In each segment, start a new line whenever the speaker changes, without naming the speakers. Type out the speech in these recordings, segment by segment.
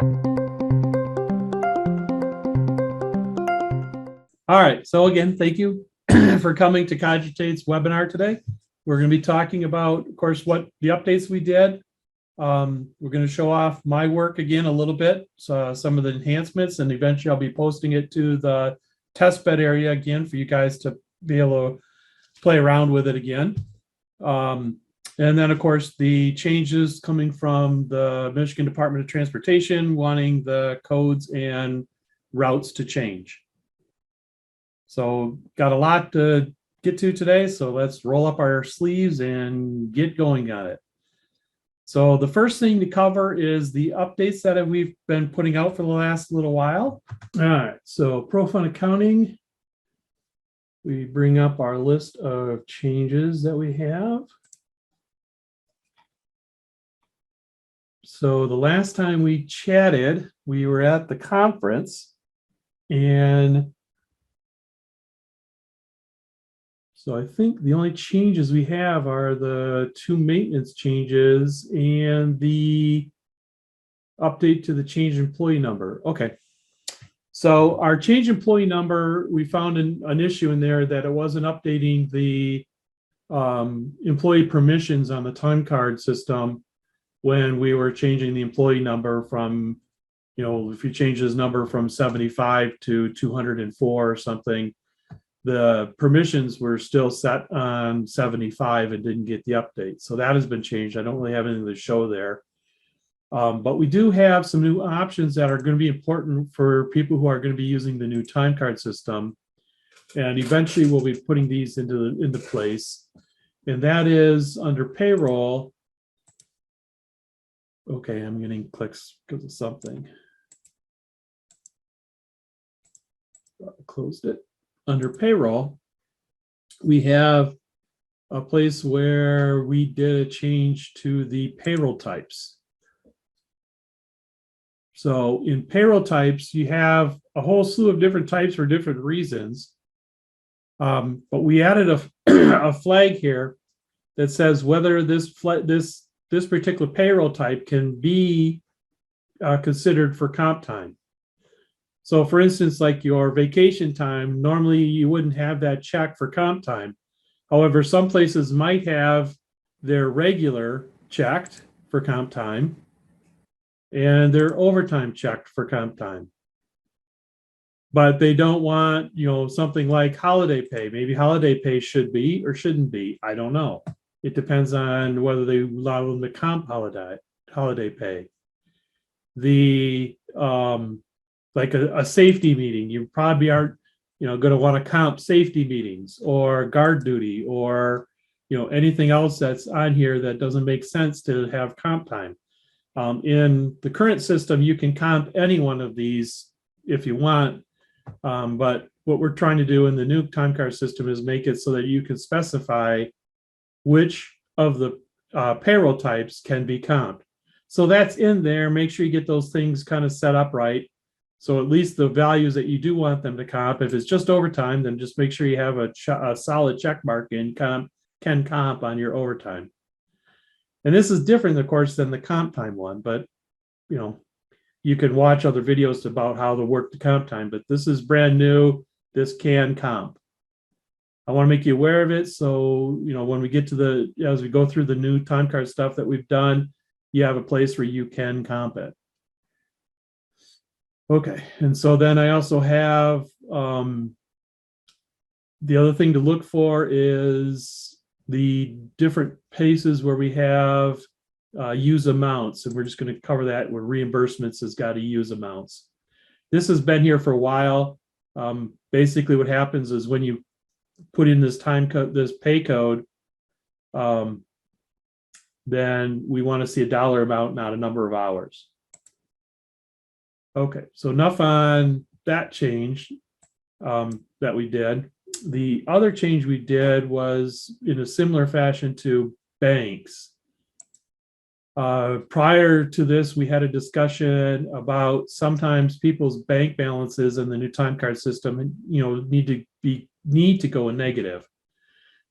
All right, so again, thank you for coming to Cogitate's webinar today. We're going to be talking about, of course, what the updates we did. We're going to show off my work again a little bit, so some of the enhancements, and eventually I'll be posting it to the test bed area again for you guys to be able to play around with it again. And then, of course, the changes coming from the Michigan Department of Transportation wanting the codes and routes to change. So got a lot to get to today, so let's roll up our sleeves and get going on it. So the first thing to cover is the updates that we've been putting out for the last little while. All right, so Pro Fund Accounting, we bring up our list of changes that we have. So the last time we chatted, we were at the conference, and so I think the only changes we have are the 2 maintenance changes and the update to the change employee number. Okay. So our change employee number, we found an issue in there that it wasn't updating the employee permissions on the time card system when we were changing the employee number from, you know, if you change his number from 75 to 204 or something, the permissions were still set on 75 and didn't get the update. So that has been changed. I don't really have anything to show there. But we do have some new options that are going to be important for people who are going to be using the new time card system. And eventually we'll be putting these into place. And that is under payroll. Okay, I'm getting clicks because of something. Closed it. Under payroll, we have a place where we did a change to the payroll types. So in payroll types, you have a whole slew of different types for different reasons. But we added a flag here that says whether this particular payroll type can be considered for comp time. So for instance, like your vacation time, normally you wouldn't have that check for comp time. However, some places might have their regular checked for comp time and their overtime checked for comp time. But they don't want, you know, something like holiday pay. Maybe holiday pay should be or shouldn't be. I don't know. It depends on whether they allow them to comp holiday pay. The like a safety meeting, you probably aren't, you know, going to want to comp safety meetings or guard duty or, you know, anything else that's on here that doesn't make sense to have comp time. In the current system, you can comp any one of these if you want, but what we're trying to do in the new time card system is make it so that you can specify which of the payroll types can be comped. So that's in there. Make sure you get those things kind of set up right. So at least the values that you do want them to comp, if it's just overtime, then just make sure you have a solid check mark in can comp on your overtime. And this is different, of course, than the comp time one, but you know, you can watch other videos about how to work the comp time, but this is brand new. This can comp. I want to make you aware of it. So, you know, when we get to as we go through the new time card stuff that we've done, you have a place where you can comp it. Okay, and so then I also have the other thing to look for is the different places where we have use amounts, and we're just going to cover that where reimbursements has got to use amounts. This has been here for a while. Basically, what happens is when you put in this time code, this pay code, then we want to see a dollar amount, not a number of hours. Okay, so enough on that change that we did. The other change we did was in a similar fashion to banks. Prior to this, we had a discussion about sometimes people's bank balances in the new time card system, you know, need to go negative.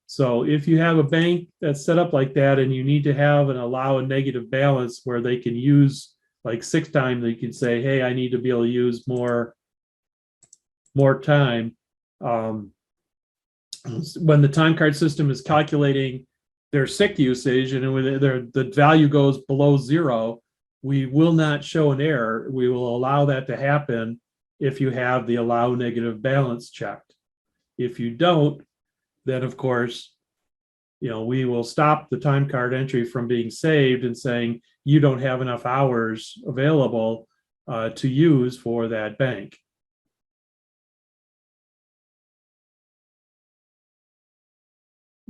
So if you have a bank that's set up like that and you need to have and allow a negative balance where they can use like sick time, you can say, hey, I need to be able to use more time. When the time card system is calculating their sick usage and when the value goes below 0, we will not show an error. We will allow that to happen if you have the allow negative balance checked. If you don't, then of course, we will stop the time card entry from being saved and saying you don't have enough hours available to use for that bank.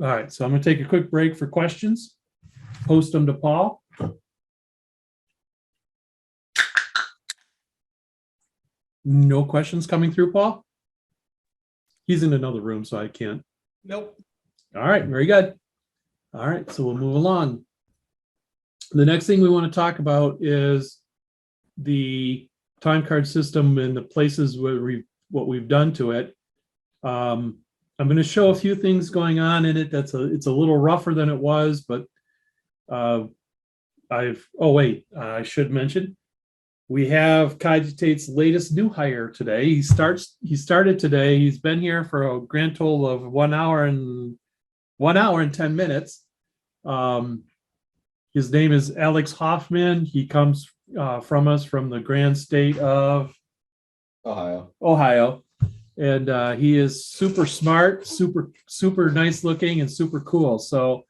All right, so I'm going to take a quick break for questions. Post them to Paul. No questions coming through, Paul? He's in another room, so I can't.
Nope.
All right, very good. All right, so we'll move along. The next thing we want to talk about is the time card system and the places where what we've done to it. I'm going to show a few things going on in it. It's a little rougher than it was, but I should mention we have Cogitate's latest new hire today. He started today. He's been here for a grand total of 1 hour and 10 minutes. His name is Alex Hoffman. He comes from us from the grand state of Ohio. And he is super smart, super nice looking, and super cool. So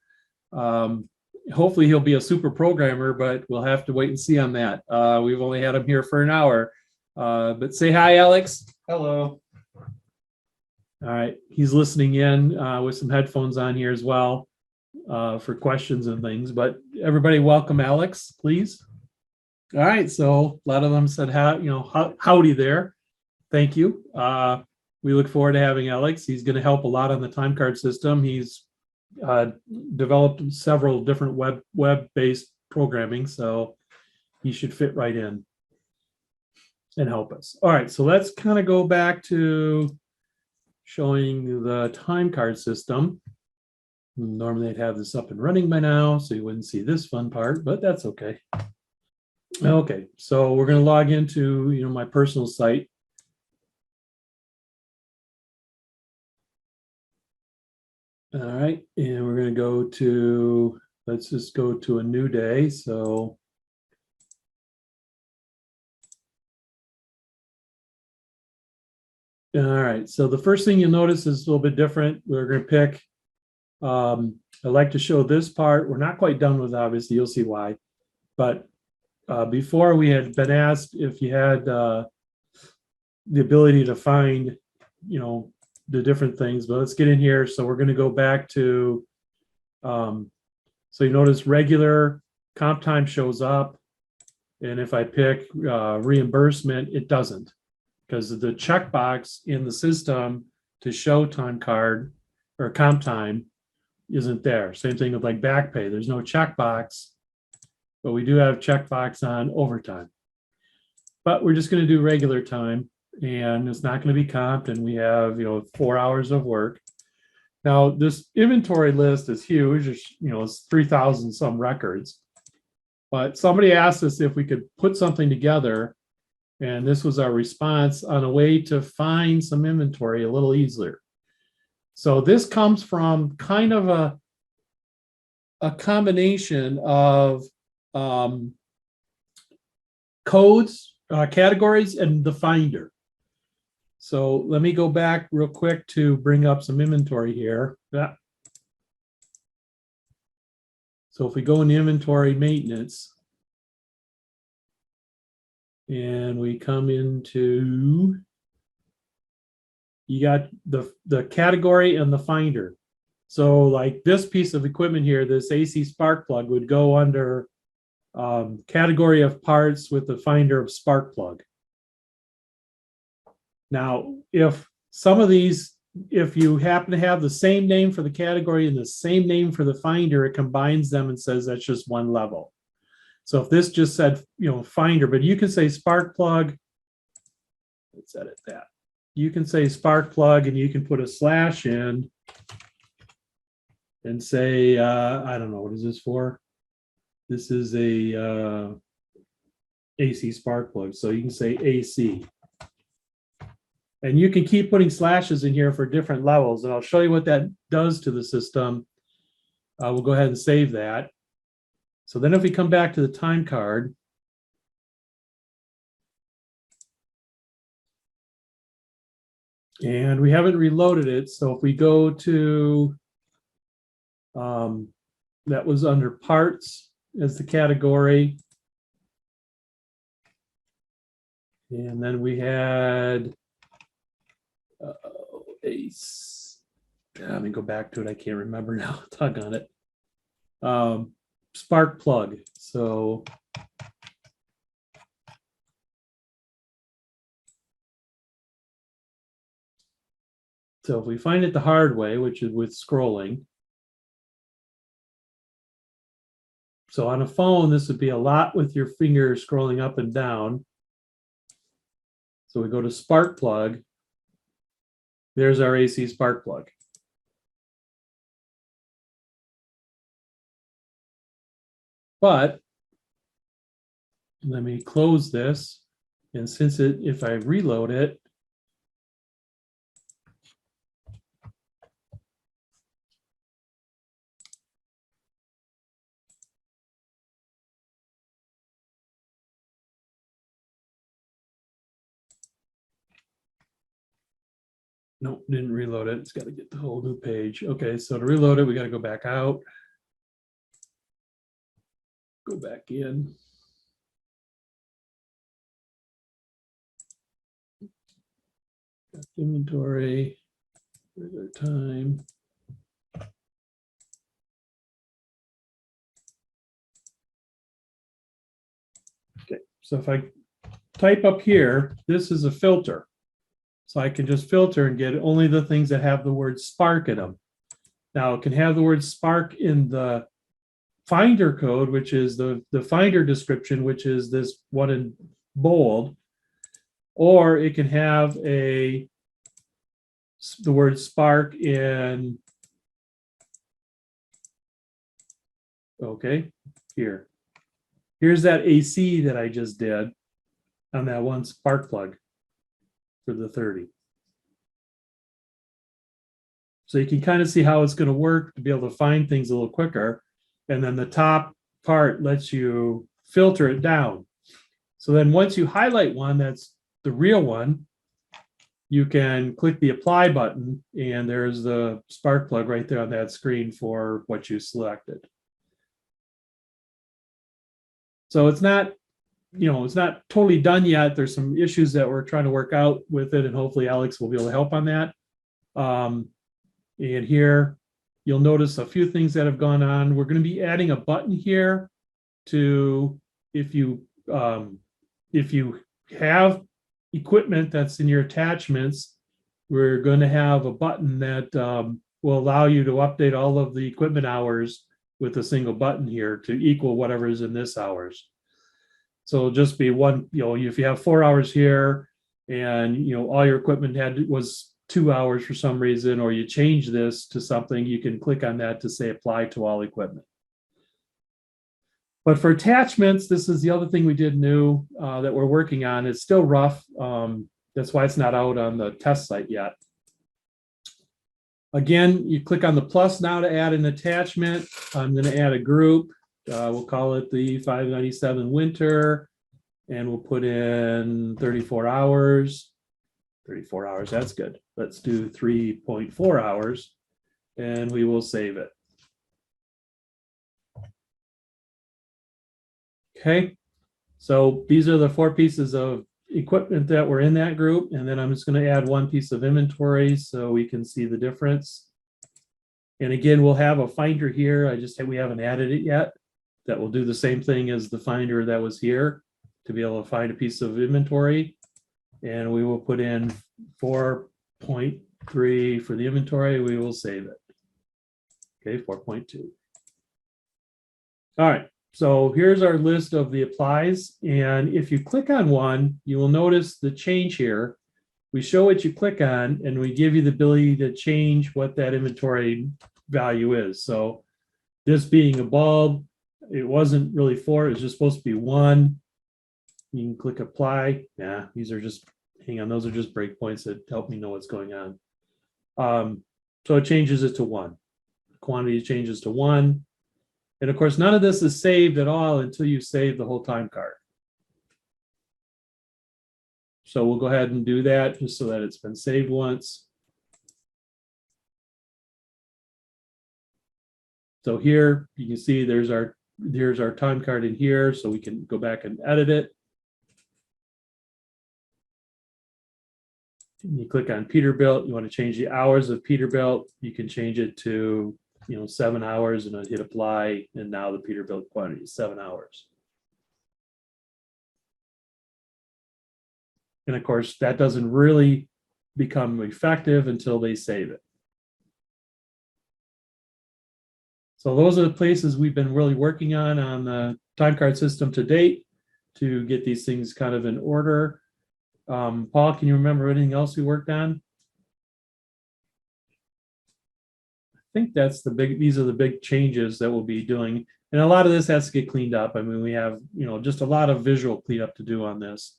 hopefully he'll be a super programmer, but we'll have to wait and see on that. We've only had him here for an hour. But say hi, Alex.
Hello.
All right. He's listening in with some headphones on here as well for questions and things. But everybody welcome Alex, please. All right. So a lot of them said, howdy there. Thank you. We look forward to having Alex. He's going to help a lot on the time card system. He's developed several different web-based programming, so he should fit right in and help us. All right, so let's kind of go back to showing the time card system. Normally I'd have this up and running by now, so you wouldn't see this fun part, but that's okay. Okay, so we're going to log into my personal site. All right, and we're going to go to, let's just go to a new day. So all right, so the first thing you'll notice is a little bit different. We're going to pick, I like to show this part. We're not quite done with it, obviously, you'll see why. But before we had been asked if you had the ability to find, the different things, but let's get in here. So we're going to go back to, so you notice regular comp time shows up. And if I pick reimbursement, it doesn't, because the checkbox in the system to show time card or comp time isn't there. Same thing with like back pay. There's no checkbox, but we do have checkbox on overtime. But we're just going to do regular time, and it's not going to be comped, and we have 4 hours of work. Now this inventory list is huge. It's 3,000 some records. But somebody asked us if we could put something together, and this was our response on a way to find some inventory a little easier. So this comes from kind of a combination of codes, categories, and the finder. So let me go back real quick to bring up some inventory here. Yeah. So if we go in inventory maintenance and we come into, you got the category and the finder. So like this piece of equipment here, this AC spark plug would go under category of parts with the finder of spark plug. Now, if some of these, if you happen to have the same name for the category and the same name for the finder, it combines them and says that's just one level. So if this just said, finder, but you can say spark plug, let's edit that. You can say spark plug and you can put a slash in and say, I don't know, what is this for? This is a AC spark plug. So you can say AC. And you can keep putting slashes in here for different levels. And I'll show you what that does to the system. We'll go ahead and save that. So then if we come back to the time card, and we haven't reloaded it. So if we go to, that was under parts as the category. And then we had ACE. Let me go back to it. I can't remember now. Tug on it. Spark plug. So if we find it the hard way, which is with scrolling. So on a phone, this would be a lot with your finger scrolling up and down. So we go to spark plug. There's our AC spark plug. But let me close this. And since if I reload it, nope, didn't reload it. It's got to get the whole new page. Okay, so to reload it, we got to go back out. Go back in. Inventory, regular time. Okay, so if I type up here, this is a filter. So I can just filter and get only the things that have the word spark in them. Now it can have the word spark in the Finder code, which is the Finder description, which is this one in bold, or it can have the word spark in, okay, here. Here's that AC that I just did on that one spark plug for the 30. So you can kind of see how it's going to work to be able to find things a little quicker. And then the top part lets you filter it down. So then once you highlight one, that's the real one, you can click the apply button and there's the spark plug right there on that screen for what you selected. So it's not, it's not totally done yet. There's some issues that we're trying to work out with it, and hopefully Alex will be able to help on that. And here, you'll notice a few things that have gone on. We're going to be adding a button here to, if you have equipment that's in your attachments, we're going to have a button that will allow you to update all of the equipment hours with a single button here to equal whatever is in this hours. So it'll just be one, if you have 4 hours here and, all your equipment was 2 hours for some reason, or you change this to something, you can click on that to say apply to all equipment. But for attachments, this is the other thing we did new that we're working on. It's still rough. That's why it's not out on the test site yet. Again, you click on the plus now to add an attachment. I'm going to add a group. We'll call it the 597 winter, and we'll put in 34 hours. 34 hours, that's good. Let's do 3.4 hours, and we will save it. Okay, so these are the 4 pieces of equipment that were in that group, and then I'm just going to add one piece of inventory so we can see the difference. And again, we'll have a finder here. We haven't added it yet. That will do the same thing as the finder that was here to be able to find a piece of inventory. And we will put in 4.3 for the inventory. We will save it. Okay, 4.2. All right. So here's our list of the applies. And if you click on one, you will notice the change here. We show what you click on, and we give you the ability to change what that inventory value is. So this being a bulb, it wasn't really 4, it was just supposed to be 1. You can click apply. Yeah, these are just, hang on, those are just breakpoints that help me know what's going on. So it changes it to 1. Quantity changes to 1. And of course, none of this is saved at all until you save the whole time card. So we'll go ahead and do that just so that it's been saved once. So here you can see here's our time card in here, so we can go back and edit it. And you click on Peterbilt. You want to change the hours of Peterbilt. You can change it to 7 hours, and hit apply. And now the Peterbilt quantity is 7 hours. And of course, that doesn't really become effective until they save it. So those are the places we've been really working on the time card system to date to get these things kind of in order. Paul, can you remember anything else we worked on? I think that's these are the big changes that we'll be doing. And a lot of this has to get cleaned up. I mean, we have, just a lot of visual cleanup to do on this.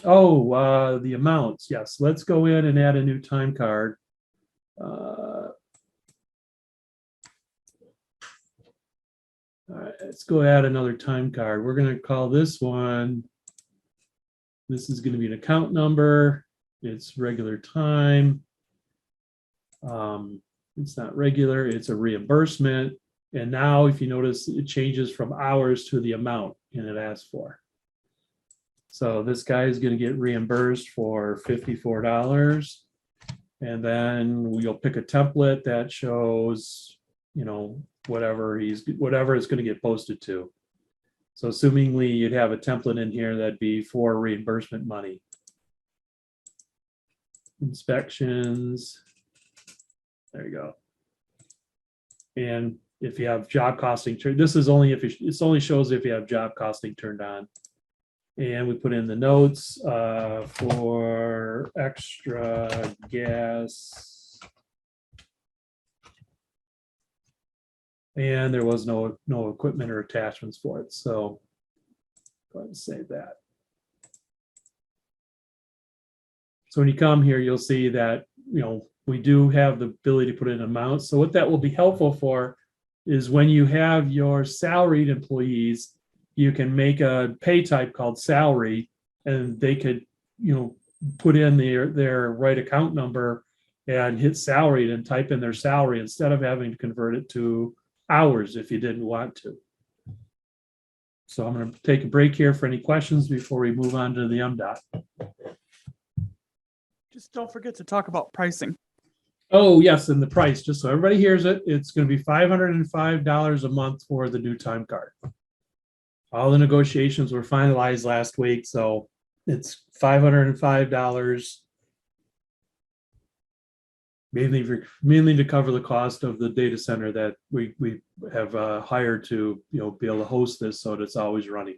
Oh, the amounts. Yes, let's go in and add a new time card. All right, let's go add another time card. We're going to call this one. This is going to be an account number. It's regular time. It's not regular, it's a reimbursement. And now if you notice, it changes from hours to the amount and it asks for. So this guy is going to get reimbursed for $54. And then we'll pick a template that shows, whatever it's going to get posted to. So assumingly you'd have a template in here that'd be for reimbursement money. Inspections. There you go. And if you have job costing, this is only if it only shows if you have job costing turned on. And we put in the notes for extra gas. And there was no equipment or attachments for it. So go ahead and save that. So when you come here, you'll see that, we do have the ability to put in amounts. So what that will be helpful for is when you have your salaried employees, you can make a pay type called salary, and they could, put in their right account number and hit salaried and type in their salary instead of having to convert it to hours if you didn't want to. So I'm going to take a break here for any questions before we move on to the Mdot.
Just don't forget to talk about pricing.
Oh, yes, and the price, just so everybody hears it, it's going to be $505 a month for the new time card. All the negotiations were finalized last week, so it's $505, mainly to cover the cost of the data center that we have hired to be able to host this so that it's always running.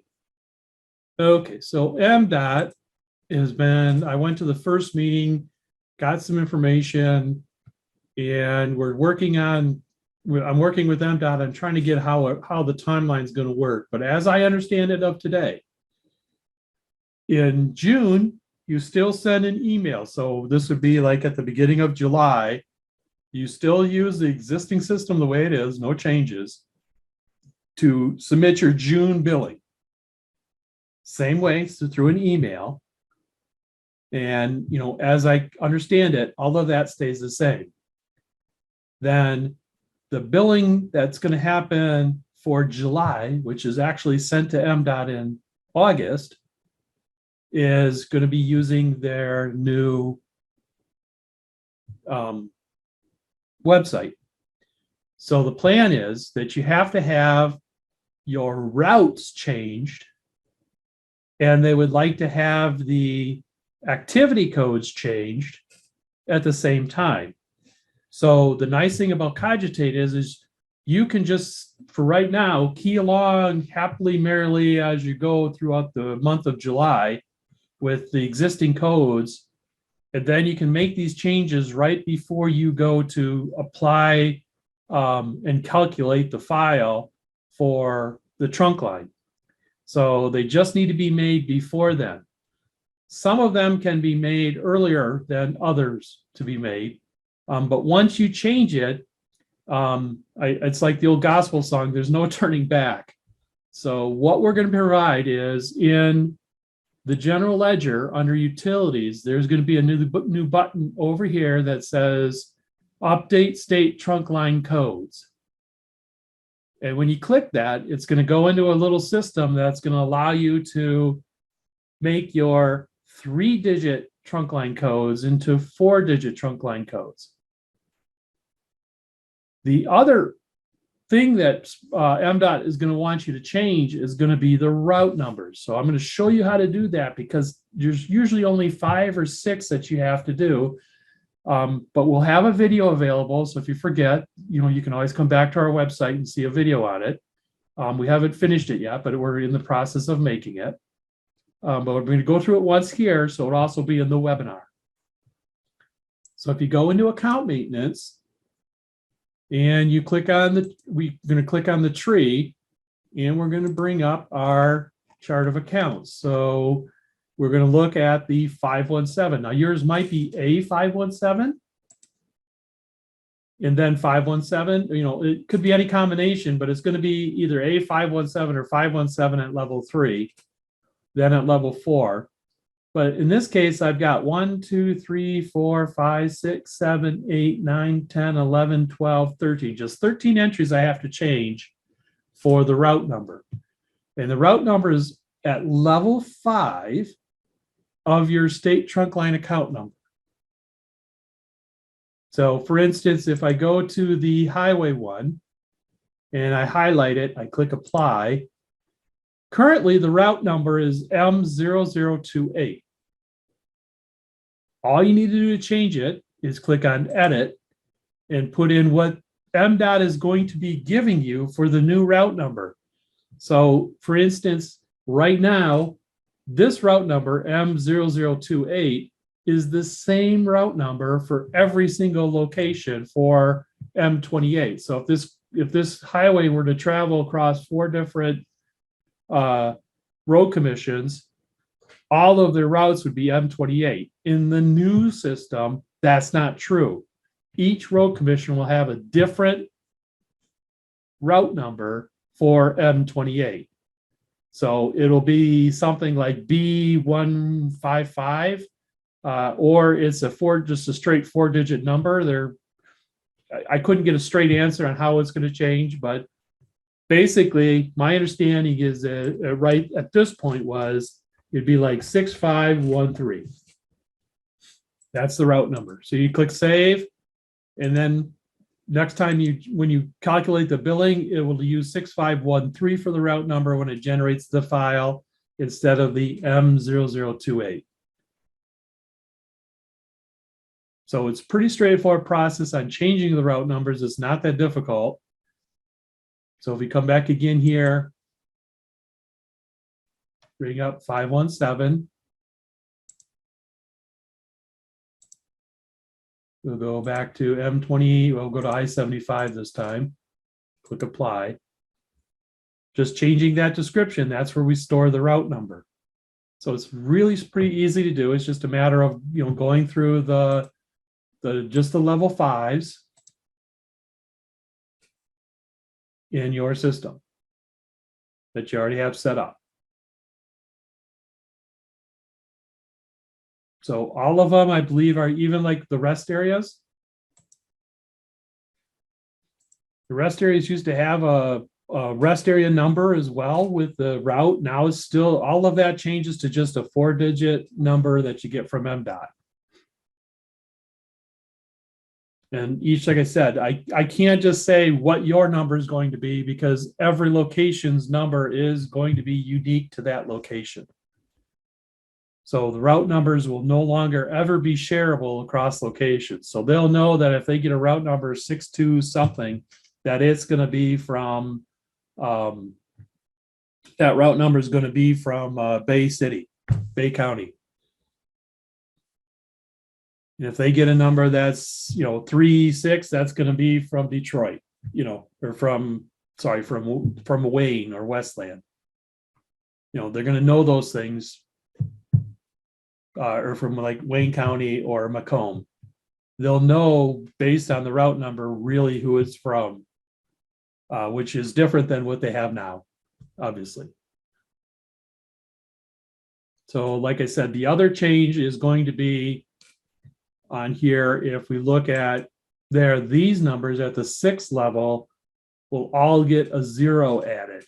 Okay, so Mdot has been, I went to the first meeting, got some information, and I'm working with Mdot on trying to get how the timeline is going to work. But as I understand it of today, in June, you still send an email. So this would be like at the beginning of July, you still use the existing system the way it is, no changes, to submit your June billing. Same way, so through an email. And, as I understand it, all of that stays the same. Then the billing that's going to happen for July, which is actually sent to Mdot in August, is going to be using their new website. So the plan is that you have to have your routes changed, and they would like to have the activity codes changed at the same time. So the nice thing about Cogitate is you can just, for right now, key along happily, merrily as you go throughout the month of July with the existing codes, and then you can make these changes right before you go to apply and calculate the file for the trunk line. So they just need to be made before then. Some of them can be made earlier than others to be made. But once you change it, it's like the old gospel song, there's no turning back. So what we're going to provide is in the general ledger under utilities, there's going to be a new button over here that says update state trunk line codes. And when you click that, it's going to go into a little system that's going to allow you to make your 3-digit trunk line codes into 4-digit trunk line codes. The other thing that Mdot is going to want you to change is going to be the route numbers. So I'm going to show you how to do that because there's usually only 5 or 6 that you have to do. But we'll have a video available. So if you forget, you can always come back to our website and see a video on it. We haven't finished it yet, but we're in the process of making it. But we're going to go through it once here. So it'll also be in the webinar. So if you go into account maintenance, and you click on we're going to click on the tree, and we're going to bring up our chart of accounts. So we're going to look at the 517. Now yours might be a 517 and then 517. It could be any combination, but it's going to be either a 517 or 517 at level 3, then at level 4. But in this case, I've got 1, 2, 3, 4, 5, 6, 7, 8, 9, 10, 11, 12, 13. Just 13 entries I have to change for the route number. And the route number is at level 5 of your state trunk line account number. So for instance, if I go to the highway one and I highlight it, I click apply. Currently, the route number is M0028. All you need to do to change it is click on edit and put in what Mdot is going to be giving you for the new route number. So for instance, right now, this route number M0028 is the same route number for every single location for M28. So if this highway were to travel across 4 different road commissions, all of their routes would be M28. In the new system, that's not true. Each road commission will have a different route number for M28. So it'll be something like B155, or it's just a straight 4-digit number. I couldn't get a straight answer on how it's going to change, but basically, my understanding is that right at this point it'd be like 6513. That's the route number. So you click save, and then next time when you calculate the billing, it will use 6513 for the route number when it generates the file instead of the M0028. So it's pretty straightforward process on changing the route numbers. It's not that difficult. So if we come back again here, bring up 517. We'll go back to M20. We'll go to I-75 this time. Click apply. Just changing that description. That's where we store the route number. So it's really pretty easy to do. It's just a matter of going through just the level 5s in your system that you already have set up. So all of them, I believe, are even like the rest areas. The rest areas used to have a rest area number as well with the route. Now it's still, all of that changes to just a 4-digit number that you get from Mdot. And each, like I said, I can't just say what your number is going to be because every location's number is going to be unique to that location. So the route numbers will no longer ever be shareable across locations. So they'll know that if they get a route number 62 something, that it's going to be from, that route number is going to be from Bay City, Bay County. And if they get a number that's, 36, that's going to be from Detroit, or from Wayne or Westland. they're going to know those things, or from like Wayne County or Macomb. They'll know based on the route number really who it's from, which is different than what they have now, obviously. So like I said, the other change is going to be on here. If we look at there, these numbers at the 6th level will all get a 0 added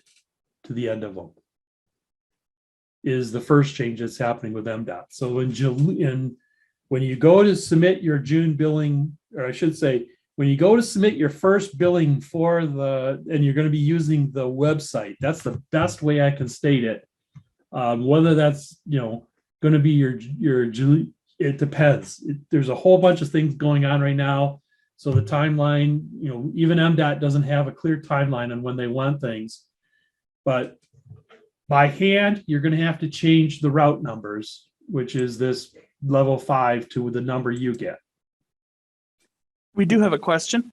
to the end of them, is the first change that's happening with MDOT. So when you go to submit your June billing, or I should say, when you go to submit your first billing and you're going to be using the website, that's the best way I can state it. Whether that's, going to be it depends. There's a whole bunch of things going on right now. So the timeline, even MDOT doesn't have a clear timeline on when they want things. But by hand, you're going to have to change the route numbers, which is this level 5 to the number you get.
We do have a question.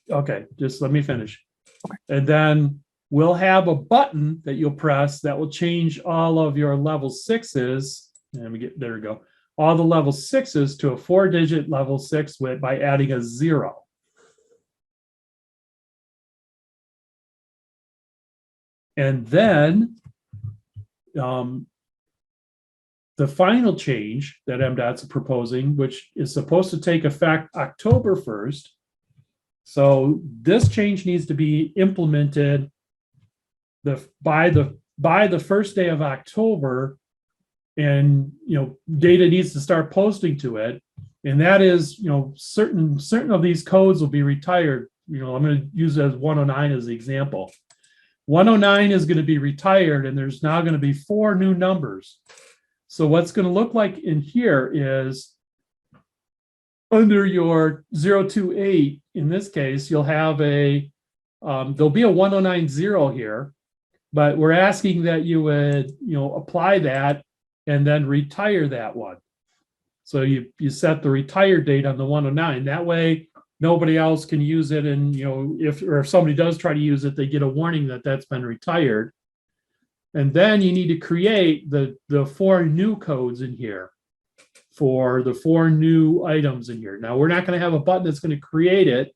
Okay, just let me finish.
Okay.
And then we'll have a button that you'll press that will change all of your level 6s. There we go. All the level 6s to a 4-digit level 6 by adding a 0. And then the final change that MDOT's proposing, which is supposed to take effect October 1st. So this change needs to be implemented by the first day of October, and data needs to start posting to it. And that is, certain of these codes will be retired. I'm going to use as 109 as the example. 109 is going to be retired, and there's now going to be 4 new numbers. So what's going to look like in here is under your 028, in this case, you'll have there'll be a 1090 here, but we're asking that you would, apply that and then retire that one. So you set the retire date on the 109. That way, nobody else can use it. And, if somebody does try to use it, they get a warning that that's been retired. And then you need to create the 4 new codes in here for the 4 new items in here. Now, we're not going to have a button that's going to create it,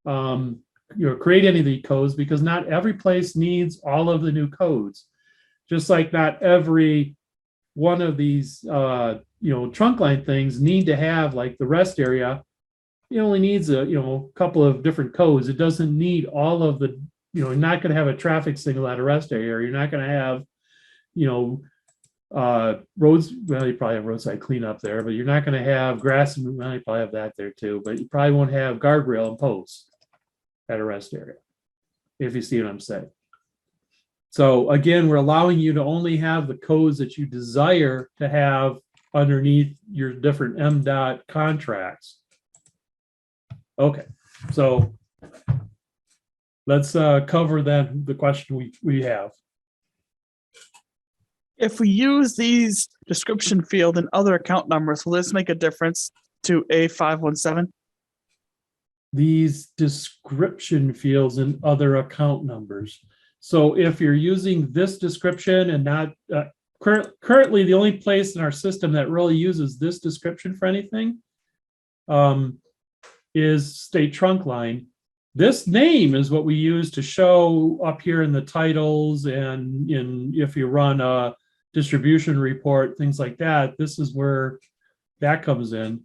create any of the codes, because not every place needs all of the new codes. Just like not every one of these, trunk line things need to have, like the rest area, it only needs a couple of different codes. It doesn't need all of the, you're not going to have a traffic signal at a rest area, or you're not going to have, roads. Well, you probably have roadside cleanup there, but you're not going to have grass. Well, you probably have that there too, but you probably won't have guardrail and posts at a rest area, if you see what I'm saying. So again, we're allowing you to only have the codes that you desire to have underneath your different MDOT contracts. Okay, so let's cover then the question we have.
If we use these description field and other account numbers, will this make a difference to A517?
These description fields and other account numbers. So if you're using this description and not currently the only place in our system that really uses this description for anything is state trunk line. This name is what we use to show up here in the titles, and if you run a distribution report, things like that, this is where that comes in.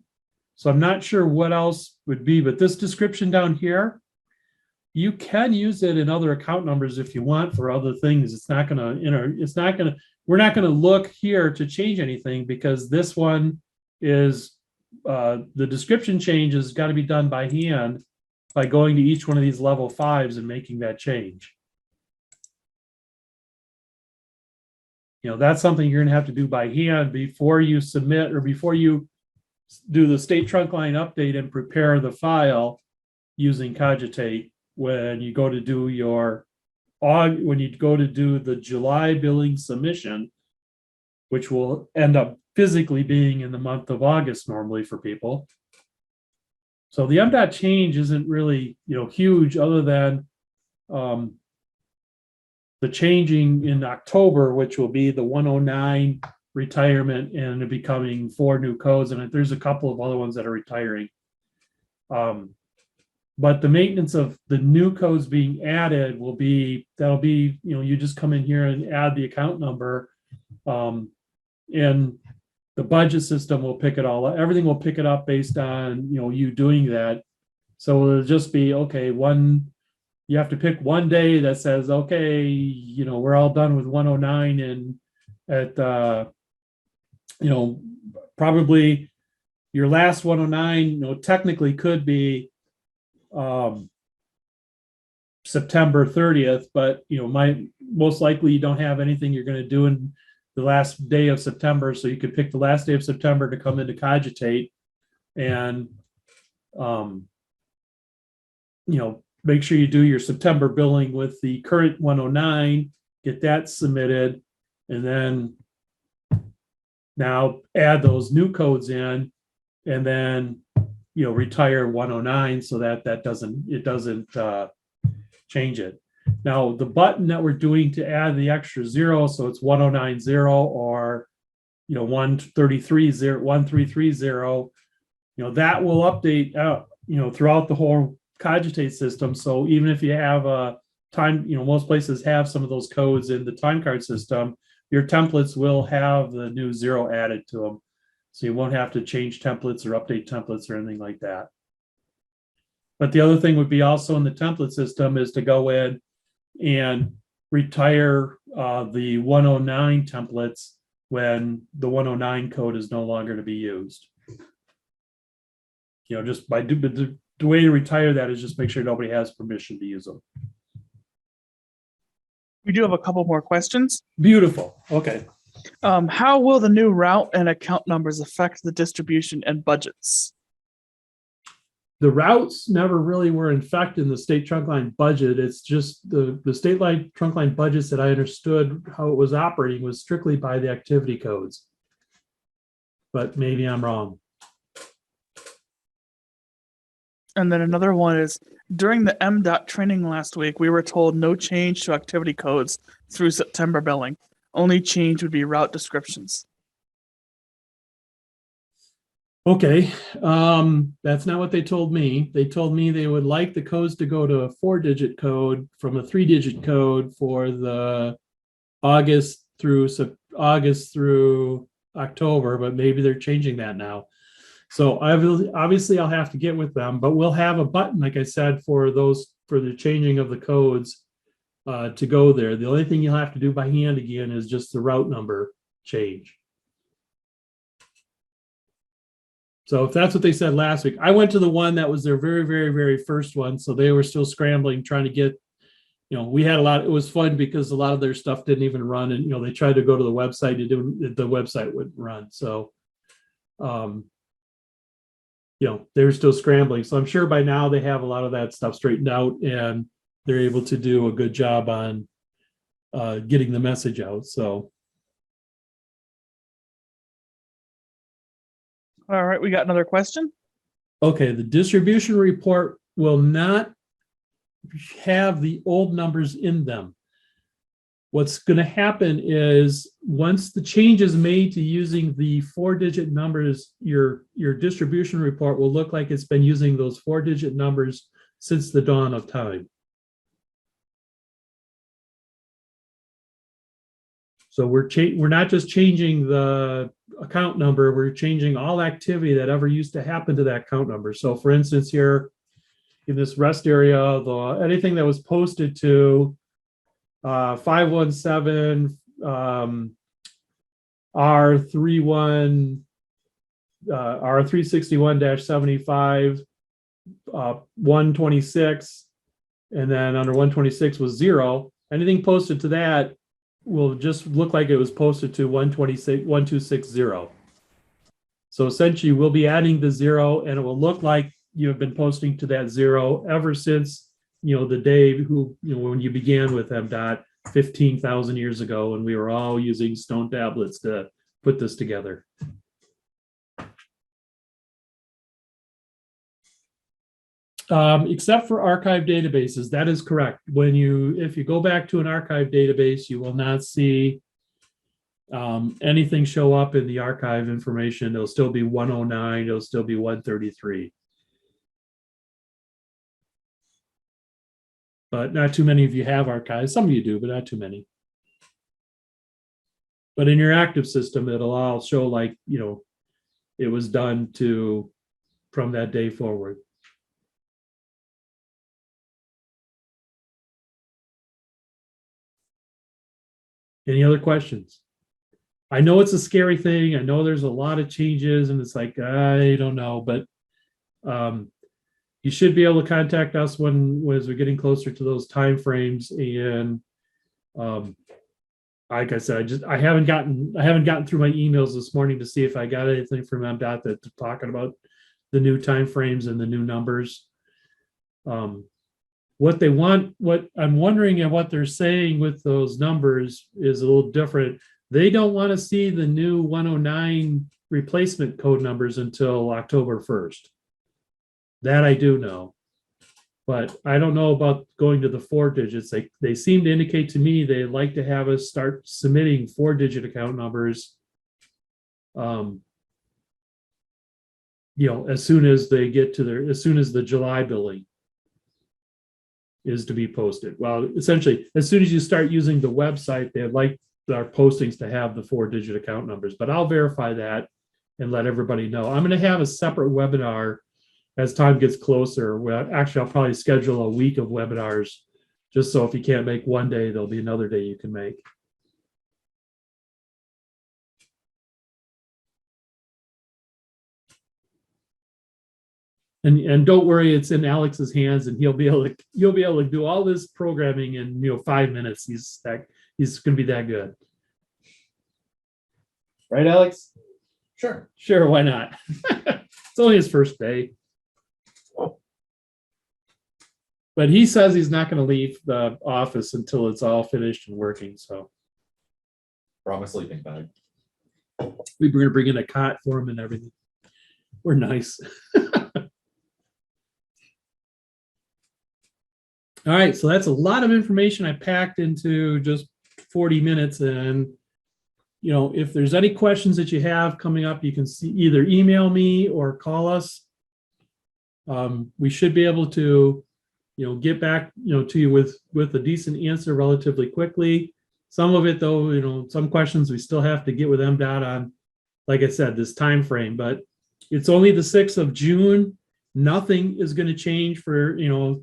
So I'm not sure what else would be, but this description down here, you can use it in other account numbers if you want for other things. It's not going to, we're not going to look here to change anything, because this one is, the description change has got to be done by hand by going to each one of these level 5s and making that change. That's something you're going to have to do by hand before you submit, or before you do the state trunk line update and prepare the file using Cogitate. When you go to do the July billing submission, which will end up physically being in the month of August normally for people. So the Mdot change isn't really, huge, other than the changing in October, which will be the 109 retirement and it becoming 4 new codes. And there's a couple of other ones that are retiring. But the maintenance of the new codes being added that'll be, you just come in here and add the account number. And the budget system will pick it all up. Everything will pick it up based on, you doing that. So it'll just be, okay, you have to pick one day that says, okay, we're all done with 109 and at, probably your last 109, technically could be September 30th, but most likely you don't have anything you're going to do in the last day of September. So you could pick the last day of September to come in to cogitate and, make sure you do your September billing with the current 109, get that submitted, and then now add those new codes in, and then, retire 109 so that it doesn't change it. Now, the button that we're doing to add the extra 0, so it's 1090 or 1330, that will update throughout the whole cogitate system. So even if you have a time, most places have some of those codes in the time card system, your templates will have the new 0 added to them. So you won't have to change templates or update templates or anything like that. But the other thing would be also in the template system is to go in and retire the 109 templates when the 109 code is no longer to be used. Just by the way to retire that is just make sure nobody has permission to use them.
We do have a couple more questions.
Beautiful. Okay.
How will the new route and account numbers affect the distribution and budgets?
The routes never really were in fact in the state trunkline budget. It's just the state line trunkline budgets that I understood how it was operating was strictly by the activity codes. But maybe I'm wrong.
And then another one is, during the Mdot training last week, we were told no change to activity codes through September billing. Only change would be route descriptions.
Okay, that's not what they told me. They told me they would like the codes to go to a 4-digit code from a 3-digit code for the August through October, but maybe they're changing that now. So obviously I'll have to get with them, but we'll have a button, like I said, for the changing of the codes to go there. The only thing you'll have to do by hand again is just the route number change. So if that's what they said last week, I went to the one that was their very, very, very first one. So they were still scrambling, trying to get, we had a lot. It was fun because a lot of their stuff didn't even run. And, they tried to go to the website. The website wouldn't run. So, they were still scrambling. So I'm sure by now they have a lot of that stuff straightened out and they're able to do a good job on getting the message out. So.
All right, we got another question.
Okay, the distribution report will not have the old numbers in them. What's going to happen is once the change is made to using the 4-digit numbers, your distribution report will look like it's been using those 4-digit numbers since the dawn of time. So we're not just changing the account number, we're changing all activity that ever used to happen to that account number. So for instance, here in this rest area, anything that was posted to 517 R31 R361-75 126, and then under 126 was 0. Anything posted to that will just look like it was posted to 1260. So essentially we'll be adding the 0 and it will look like you have been posting to that 0 ever since, the day when you began with Mdot 15,000 years ago, when we were all using stone tablets to put this together. Except for archive databases, that is correct. If you go back to an archive database, you will not see anything show up in the archive information. It'll still be 109, it'll still be 133. But not too many of you have archives. Some of you do, but not too many. But in your active system, it'll all show like, it was done from that day forward. Any other questions? I know it's a scary thing. I know there's a lot of changes and it's like, I don't know, but you should be able to contact us as we're getting closer to those timeframes. And like I said, I haven't gotten through my emails this morning to see if I got anything from Mdot that's talking about the new timeframes and the new numbers. What I'm wondering and what they're saying with those numbers is a little different. They don't want to see the new 109 replacement code numbers until October 1st. That I do know. But I don't know about going to the 4 digits. They seem to indicate to me they'd like to have us start submitting 4-digit account numbers as soon as the July billing is to be posted. Well, essentially, as soon as you start using the website, they'd like our postings to have the 4-digit account numbers, but I'll verify that and let everybody know. I'm going to have a separate webinar as time gets closer. Well, actually, I'll probably schedule a week of webinars just so if you can't make one day, there'll be another day you can make. And don't worry, it's in Alex's hands, and you'll be able to do all this programming in 5 minutes. He's going to be that good, right, Alex?
Sure.
Sure, why not? It's only his first day, but he says he's not going to leave the office until it's all finished and working. So,
Brought my sleeping bag.
we're going to bring in a cot for him and everything. We're nice. All right, so that's a lot of information I packed into just 40 minutes. And, if there's any questions that you have coming up, you can either email me or call us. We should be able to, get back, to you with a decent answer relatively quickly. Some of it, though, some questions we still have to get with Mdot on, like I said, this time frame. But it's only the 6th of June. Nothing is going to change for,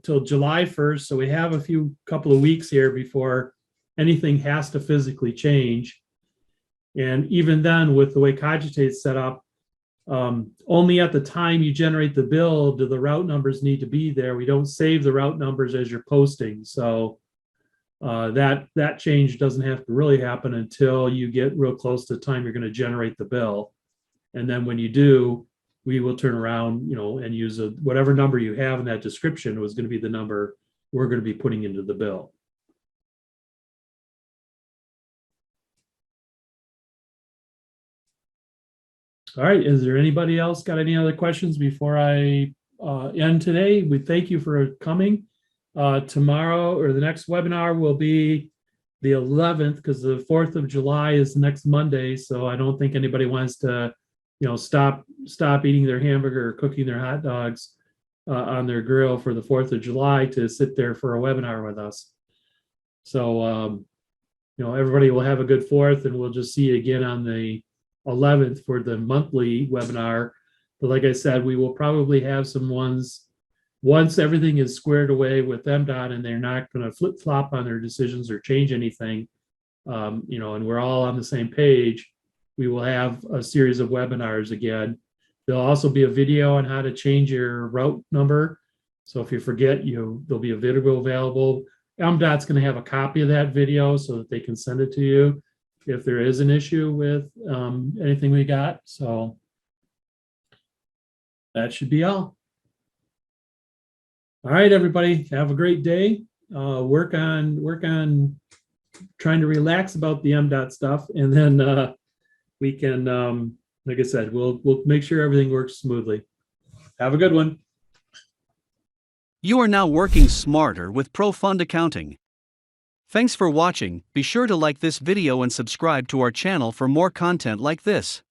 till July 1st. So we have a couple of weeks here before anything has to physically change. And even then, with the way Cogitate's set up, only at the time you generate the bill do the route numbers need to be there. We don't save the route numbers as you're posting. So that change doesn't have to really happen until you get real close to the time you're going to generate the bill. And then when you do, we will turn around, and use whatever number you have in that description was going to be the number we're going to be putting into the bill. All right, is there anybody else got any other questions before I end today? We thank you for coming. Tomorrow or the next webinar will be the 11th because the 4th of July is next Monday. So I don't think anybody wants to stop eating their hamburger or cooking their hot dogs on their grill for the 4th of July to sit there for a webinar with us. So, everybody will have a good 4th, and we'll just see you again on the 11th for the monthly webinar. But like I said, we will probably have some ones once everything is squared away with Mdot and they're not going to flip-flop on their decisions or change anything, and we're all on the same page. We will have a series of webinars again. There'll also be a video on how to change your route number. So if you forget, there'll be a video available. Mdot's going to have a copy of that video so that they can send it to you if there is an issue with anything we got. So that should be all. All right, everybody, have a great day. Work on trying to relax about the Mdot stuff, and then we can, like I said, we'll make sure everything works smoothly. Have a good one.
You are now working smarter with Pro Fund Accounting. Thanks for watching. Be sure to like this video and subscribe to our channel for more content like this.